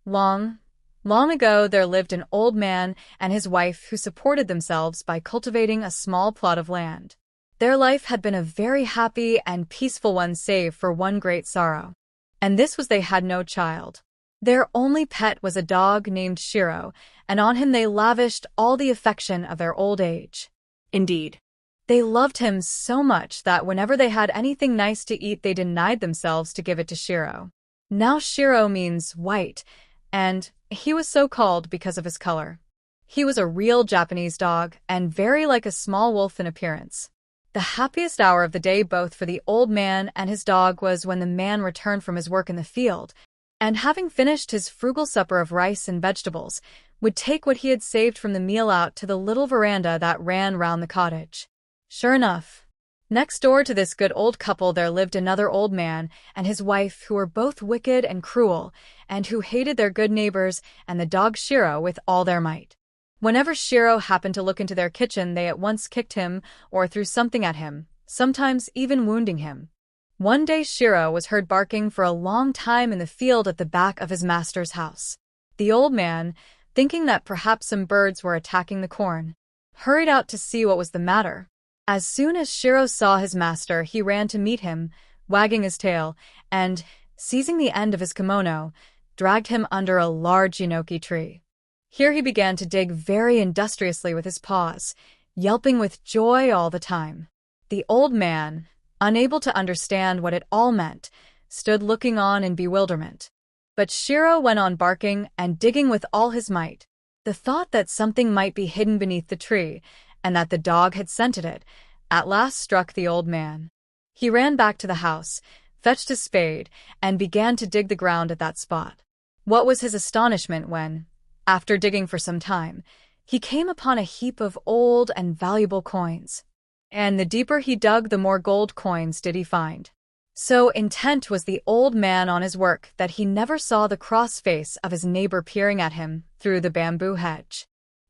Long, long ago there lived an old man and his wife who supported themselves by cultivating a small plot of land. Their life had been a very happy and peaceful one save for one great sorrow. And this was they had no child. Their only pet was a dog named Shiro, and on him they lavished all the affection of their old age. Indeed, they loved him so much that whenever they had anything nice to eat they denied themselves to give it to Shiro. Now Shiro means white, and he was so called because of his color. He was a real Japanese dog and very like a small wolf in appearance. The happiest hour of the day both for the old man and his dog was when the man returned from his work in the field, and having finished his frugal supper of rice and vegetables, would take what he had saved from the meal out to the little veranda that ran round the cottage. Sure enough, next door to this good old couple there lived another old man and his wife who were both wicked and cruel, and who hated their good neighbors and the dog Shiro with all their might. Whenever Shiro happened to look into their kitchen, they at once kicked him or threw something at him, sometimes even wounding him. One day Shiro was heard barking for a long time in the field at the back of his master's house. The old man, thinking that perhaps some birds were attacking the corn, hurried out to see what was the matter. As soon as Shiro saw his master, he ran to meet him, wagging his tail, and, seizing the end of his kimono, dragged him under a large yenoki tree. Here he began to dig very industriously with his paws, yelping with joy all the time. The old man, unable to understand what it all meant, stood looking on in bewilderment. But Shiro went on barking and digging with all his might. The thought that something might be hidden beneath the tree, and that the dog had scented it, at last struck the old man. He ran back to the house, fetched his spade, and began to dig the ground at that spot. What was his astonishment when, after digging for some time, he came upon a heap of old and valuable coins. And the deeper he dug, the more gold coins did he find. So intent was the old man on his work that he never saw the cross face of his neighbor peering at him through the bamboo hedge.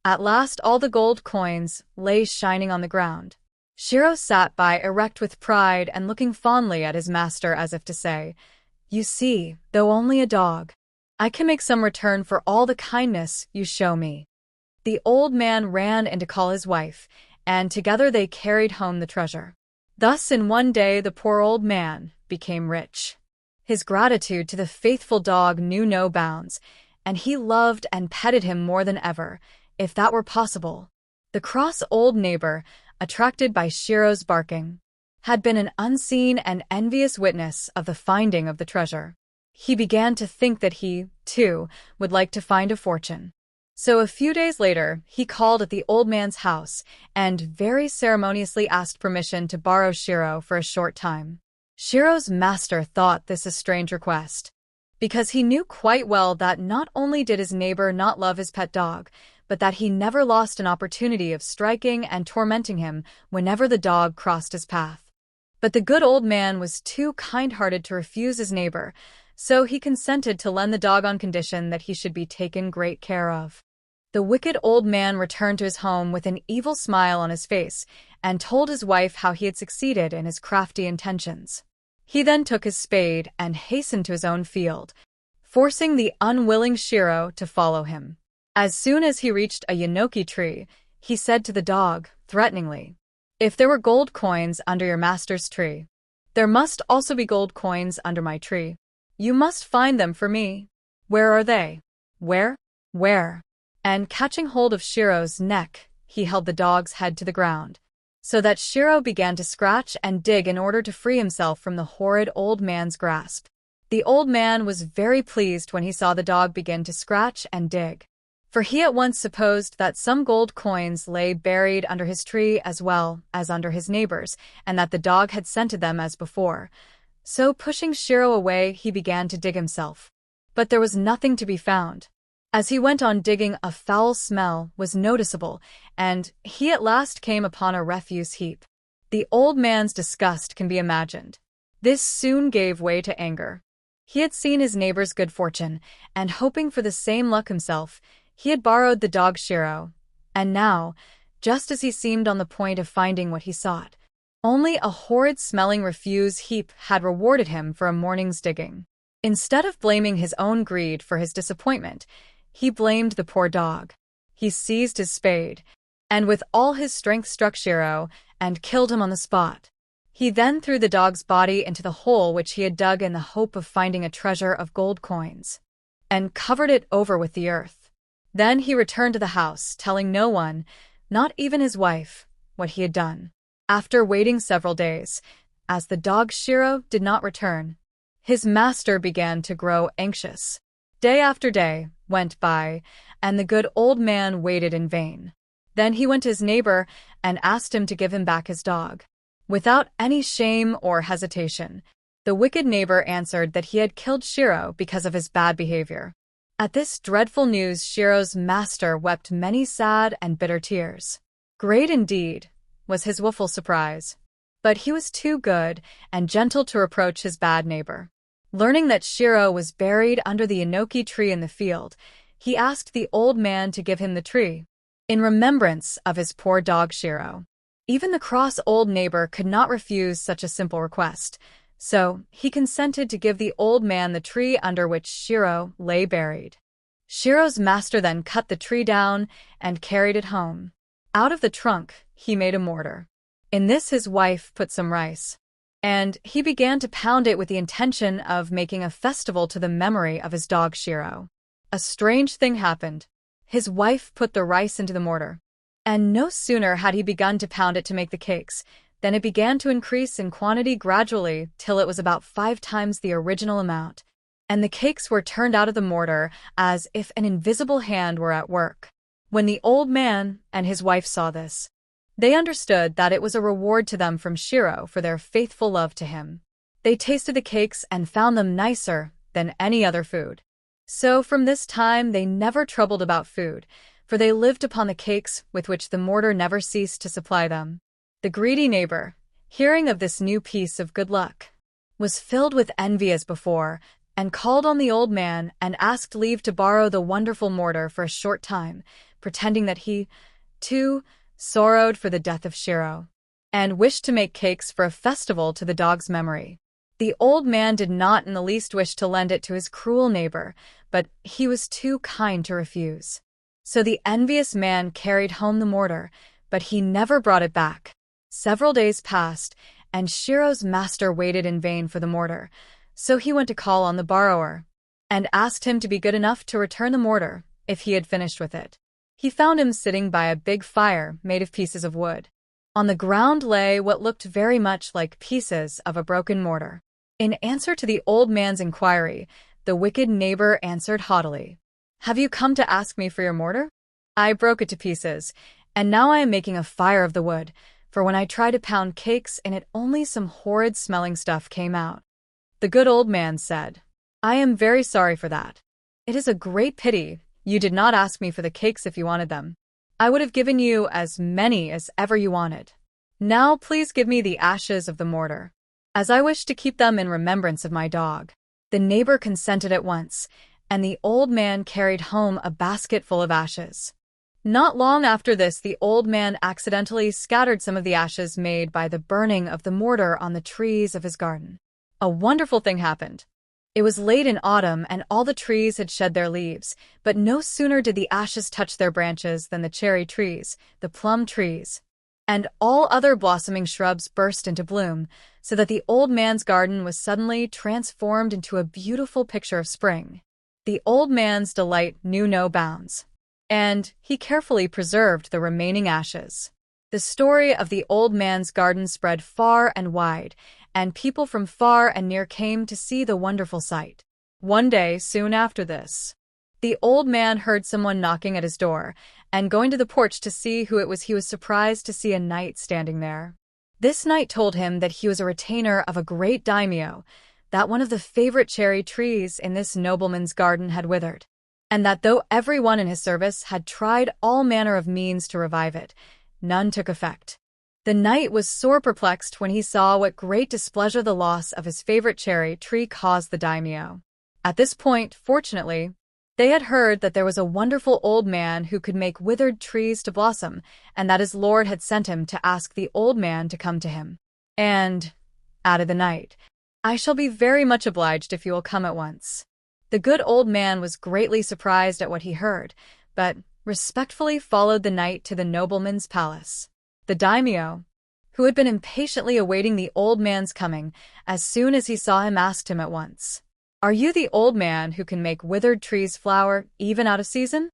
At last all the gold coins lay shining on the ground. Shiro sat by erect with pride and looking fondly at his master as if to say, "You see, though only a dog, I can make some return for all the kindness you show me." The old man ran in to call his wife, and together they carried home the treasure. Thus in one day the poor old man became rich. His gratitude to the faithful dog knew no bounds, and he loved and petted him more than ever, if that were possible. The cross old neighbor, attracted by Shiro's barking, had been an unseen and envious witness of the finding of the treasure. He began to think that he, too, would like to find a fortune. So a few days later, he called at the old man's house and very ceremoniously asked permission to borrow Shiro for a short time. Shiro's master thought this a strange request, because he knew quite well that not only did his neighbor not love his pet dog, but that he never lost an opportunity of striking and tormenting him whenever the dog crossed his path. But the good old man was too kind-hearted to refuse his neighbor, so he consented to lend the dog on condition that he should be taken great care of. The wicked old man returned to his home with an evil smile on his face and told his wife how he had succeeded in his crafty intentions. He then took his spade and hastened to his own field, forcing the unwilling Shiro to follow him. As soon as he reached a yenoki tree, he said to the dog, threateningly, "If there were gold coins under your master's tree, there must also be gold coins under my tree. You must find them for me. Where are they? Where? Where?" And catching hold of Shiro's neck, he held the dog's head to the ground, so that Shiro began to scratch and dig in order to free himself from the horrid old man's grasp. The old man was very pleased when he saw the dog begin to scratch and dig, for he at once supposed that some gold coins lay buried under his tree as well as under his neighbor's, and that the dog had scented them as before. So pushing Shiro away, he began to dig himself. But there was nothing to be found. As he went on digging, a foul smell was noticeable, and he at last came upon a refuse heap. The old man's disgust can be imagined. This soon gave way to anger. He had seen his neighbor's good fortune, and hoping for the same luck himself, he had borrowed the dog Shiro, and now, just as he seemed on the point of finding what he sought, only a horrid-smelling refuse heap had rewarded him for a morning's digging. Instead of blaming his own greed for his disappointment, he blamed the poor dog. He seized his spade, and with all his strength struck Shiro and killed him on the spot. He then threw the dog's body into the hole which he had dug in the hope of finding a treasure of gold coins, and covered it over with the earth. Then he returned to the house, telling no one, not even his wife, what he had done. After waiting several days, as the dog Shiro did not return, his master began to grow anxious. Day after day went by, and the good old man waited in vain. Then he went to his neighbor and asked him to give him back his dog. Without any shame or hesitation, the wicked neighbor answered that he had killed Shiro because of his bad behavior. At this dreadful news, Shiro's master wept many sad and bitter tears. Great indeed was his woeful surprise. But he was too good and gentle to reproach his bad neighbor. Learning that Shiro was buried under the enoki tree in the field, he asked the old man to give him the tree, in remembrance of his poor dog Shiro. Even the cross old neighbor could not refuse such a simple request, so he consented to give the old man the tree under which Shiro lay buried. Shiro's master then cut the tree down and carried it home. Out of the trunk, he made a mortar. In this his wife put some rice, and he began to pound it with the intention of making a festival to the memory of his dog Shiro. A strange thing happened. His wife put the rice into the mortar, and no sooner had he begun to pound it to make the cakes than it began to increase in quantity gradually till it was about 5 times the original amount, and the cakes were turned out of the mortar as if an invisible hand were at work. When the old man and his wife saw this, they understood that it was a reward to them from Shiro for their faithful love to him. They tasted the cakes and found them nicer than any other food. So from this time they never troubled about food, for they lived upon the cakes with which the mortar never ceased to supply them. The greedy neighbor, hearing of this new piece of good luck, was filled with envy as before, and called on the old man and asked leave to borrow the wonderful mortar for a short time, pretending that he, too, sorrowed for the death of Shiro, and wished to make cakes for a festival to the dog's memory. The old man did not in the least wish to lend it to his cruel neighbor, but he was too kind to refuse. So the envious man carried home the mortar, but he never brought it back. Several days passed, and Shiro's master waited in vain for the mortar, so he went to call on the borrower, and asked him to be good enough to return the mortar if he had finished with it. He found him sitting by a big fire made of pieces of wood. On the ground lay what looked very much like pieces of a broken mortar. In answer to the old man's inquiry, the wicked neighbor answered haughtily, "Have you come to ask me for your mortar? I broke it to pieces, and now I am making a fire of the wood, for when I tried to pound cakes in it only some horrid-smelling stuff came out." The good old man said, "I am very sorry for that. It is a great pity you did not ask me for the cakes if you wanted them. I would have given you as many as ever you wanted. Now please give me the ashes of the mortar, as I wish to keep them in remembrance of my dog." The neighbor consented at once, and the old man carried home a basket full of ashes. Not long after this, the old man accidentally scattered some of the ashes made by the burning of the mortar on the trees of his garden. A wonderful thing happened. It was late in autumn, and all the trees had shed their leaves, but no sooner did the ashes touch their branches than the cherry trees, the plum trees, and all other blossoming shrubs burst into bloom, so that the old man's garden was suddenly transformed into a beautiful picture of spring. The old man's delight knew no bounds, and he carefully preserved the remaining ashes. The story of the old man's garden spread far and wide, and people from far and near came to see the wonderful sight. One day, soon after this, the old man heard someone knocking at his door, and going to the porch to see who it was, he was surprised to see a knight standing there. This knight told him that he was a retainer of a great daimyo, that one of the favorite cherry trees in this nobleman's garden had withered, and that though every one in his service had tried all manner of means to revive it, none took effect. The knight was sore perplexed when he saw what great displeasure the loss of his favorite cherry tree caused the daimyo. At this point, fortunately, they had heard that there was a wonderful old man who could make withered trees to blossom, and that his lord had sent him to ask the old man to come to him. "And," added the knight, I shall be very much obliged if you will come at once." The good old man was greatly surprised at what he heard, but respectfully followed the knight to the nobleman's palace. The daimyo, who had been impatiently awaiting the old man's coming, as soon as he saw him asked him at once, "Are you the old man who can make withered trees flower even out of season?"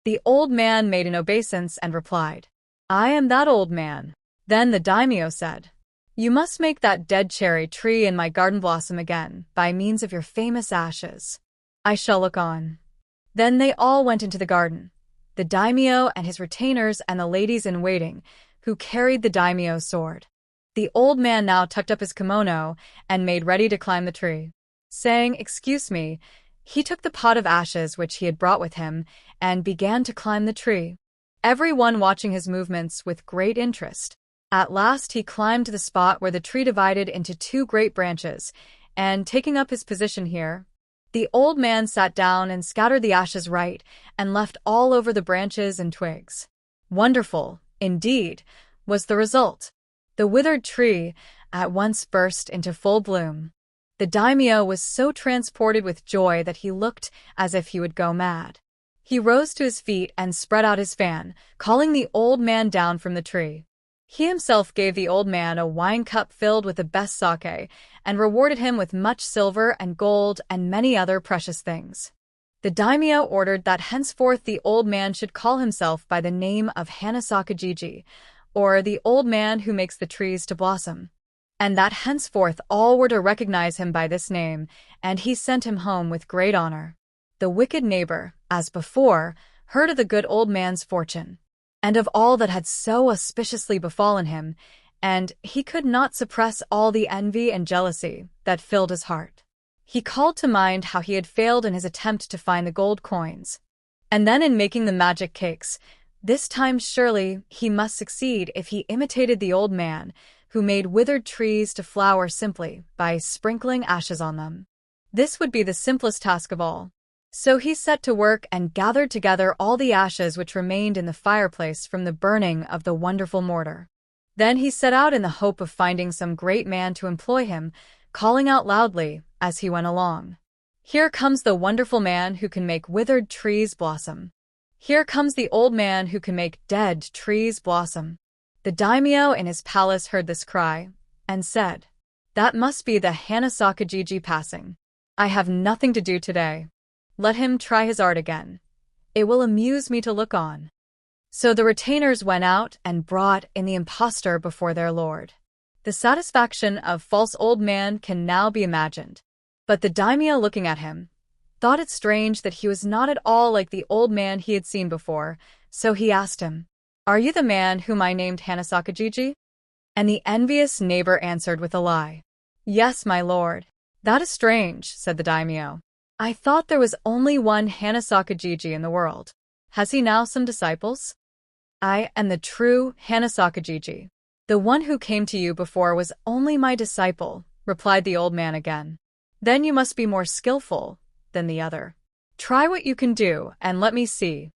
The old man made an obeisance and replied, "I am that old man." Then the daimyo said, "You must make that dead cherry tree in my garden blossom again by means of your famous ashes. I shall look on." Then they all went into the garden, the daimyo and his retainers and the ladies in waiting, who carried the daimyo's sword. The old man now tucked up his kimono and made ready to climb the tree. Saying, "Excuse me," he took the pot of ashes which he had brought with him and began to climb the tree, everyone watching his movements with great interest. At last he climbed to the spot where the tree divided into two great branches, and taking up his position here, the old man sat down and scattered the ashes right and left all over the branches and twigs. Wonderful, indeed, was the result. The withered tree at once burst into full bloom. The daimyo was so transported with joy that he looked as if he would go mad. He rose to his feet and spread out his fan, calling the old man down from the tree. He himself gave the old man a wine cup filled with the best sake, and rewarded him with much silver and gold and many other precious things. The daimyo ordered that henceforth the old man should call himself by the name of Hanasaka-jiji, or the old man who makes the trees to blossom, and that henceforth all were to recognize him by this name, and he sent him home with great honor. The wicked neighbor, as before, heard of the good old man's fortune, and of all that had so auspiciously befallen him, and he could not suppress all the envy and jealousy that filled his heart. He called to mind how he had failed in his attempt to find the gold coins, and then in making the magic cakes. This time surely he must succeed if he imitated the old man, who made withered trees to flower simply by sprinkling ashes on them. This would be the simplest task of all. So he set to work and gathered together all the ashes which remained in the fireplace from the burning of the wonderful mortar. Then he set out in the hope of finding some great man to employ him, calling out loudly as he went along, "Here comes the wonderful man who can make withered trees blossom. Here comes the old man who can make dead trees blossom." The daimyo in his palace heard this cry, and said, "That must be the Hanasaka-jiji passing. I have nothing to do today. Let him try his art again. It will amuse me to look on." So the retainers went out and brought in the impostor before their lord. The satisfaction of false old man can now be imagined. But the daimyo, looking at him, thought it strange that he was not at all like the old man he had seen before, so he asked him, "Are you the man whom I named Hanasaka-jiji?" And the envious neighbor answered with a lie, "Yes, my lord." "That is strange," said the daimyo. "I thought there was only one Hanasaka-jiji in the world. Has he now some disciples?" "I am the true Hanasaka-jiji. The one who came to you before was only my disciple," replied the old man again. "Then you must be more skillful than the other. Try what you can do, and let me see."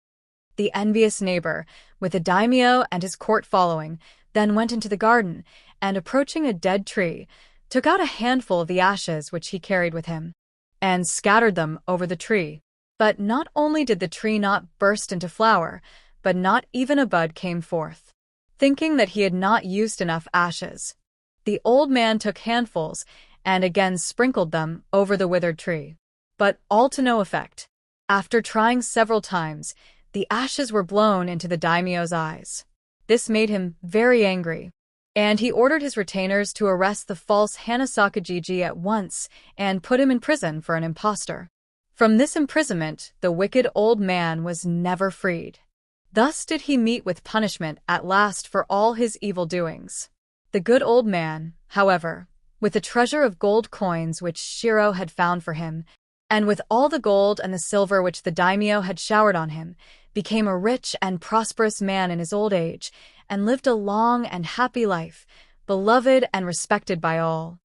The envious neighbor, with the daimyo and his court following, then went into the garden, and approaching a dead tree, took out a handful of the ashes which he carried with him, and scattered them over the tree. But not only did the tree not burst into flower, but not even a bud came forth. Thinking that he had not used enough ashes, the old man took handfuls and again sprinkled them over the withered tree, but all to no effect. After trying several times, the ashes were blown into the daimyo's eyes. This made him very angry, and he ordered his retainers to arrest the false Hanasaka-jiji at once and put him in prison for an impostor. From this imprisonment, the wicked old man was never freed. Thus did he meet with punishment at last for all his evil doings. The good old man, however, with the treasure of gold coins which Shiro had found for him, and with all the gold and the silver which the daimyo had showered on him, became a rich and prosperous man in his old age, and lived a long and happy life, beloved and respected by all.